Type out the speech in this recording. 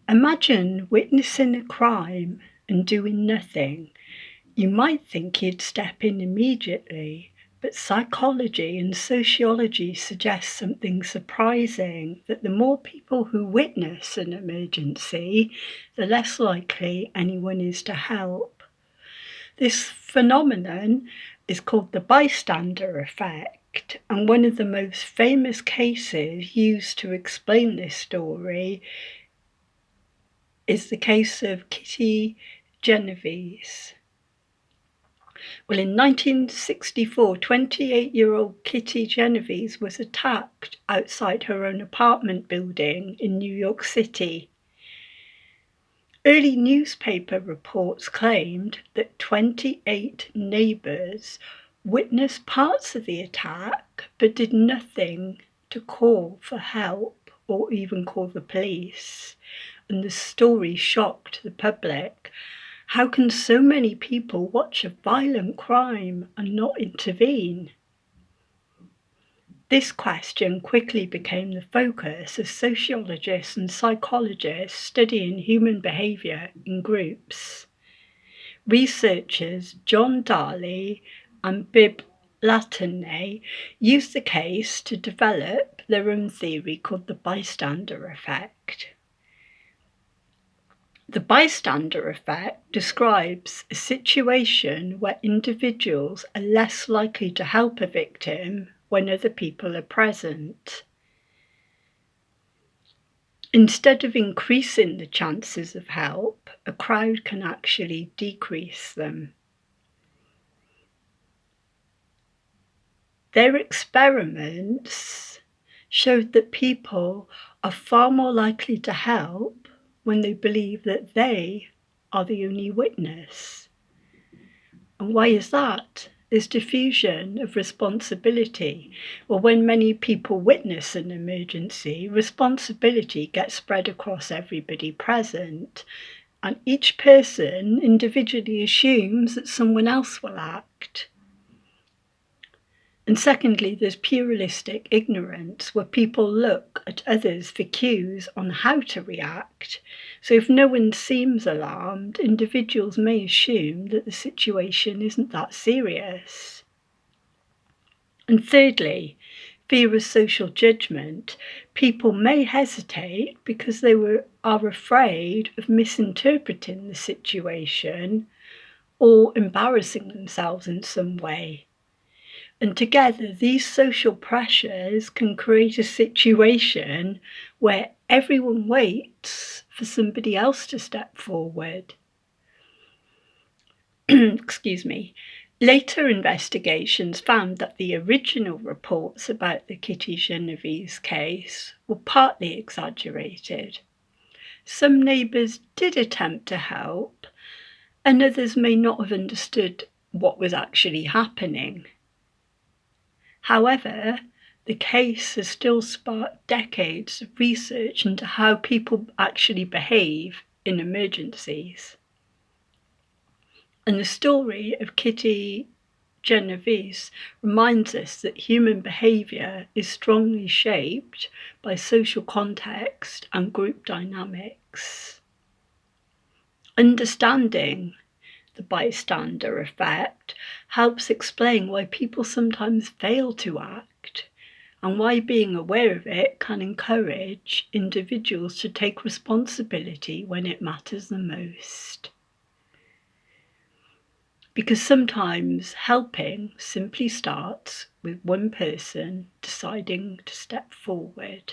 Imagine witnessing a crime and doing nothing. You might think you'd step in immediately, but psychology and sociology suggest something surprising, that the more people who witness an emergency, the less likely anyone is to help. This phenomenon is called the Bystander Effect, and one of the most famous cases used to explain this story is the case of Kitty Genovese. Well, in 1964, 28-year-old Kitty Genovese was attacked outside her own apartment building in New York City. Early newspaper reports claimed that 28 neighbours witnessed parts of the attack but did nothing to call for help or even call the police. And the story shocked the public. How can so many people watch a violent crime and not intervene? This question quickly became the focus of sociologists and psychologists studying human behaviour in groups. Researchers John Darley and Latane used the case to develop their own theory called the Bystander Effect. The bystander effect describes a situation where individuals are less likely to help a victim when other people are present. Instead of increasing the chances of help, a crowd can actually decrease them. Their experiments showed that people are far more likely to help when they believe that they are the only witness. And why is that? There's diffusion of responsibility. Well, when many people witness an emergency, responsibility gets spread across everybody present, and each person individually assumes that someone else will act. And secondly, there's pluralistic ignorance, where people look at others for cues on how to react. So if no one seems alarmed, individuals may assume that the situation isn't that serious. And thirdly, fear of social judgment. People may hesitate because they are afraid of misinterpreting the situation or embarrassing themselves in some way. And together, these social pressures can create a situation where everyone waits for somebody else to step forward. Excuse me. Later investigations found that the original reports about the Kitty Genovese case were partly exaggerated. Some neighbours did attempt to help, and others may not have understood what was actually happening. However, the case has still sparked decades of research into how people actually behave in emergencies. And the story of Kitty Genovese reminds us that human behaviour is strongly shaped by social context and group dynamics. Understanding the bystander effect helps explain why people sometimes fail to act, and why being aware of it can encourage individuals to take responsibility when it matters the most. Because sometimes helping simply starts with one person deciding to step forward.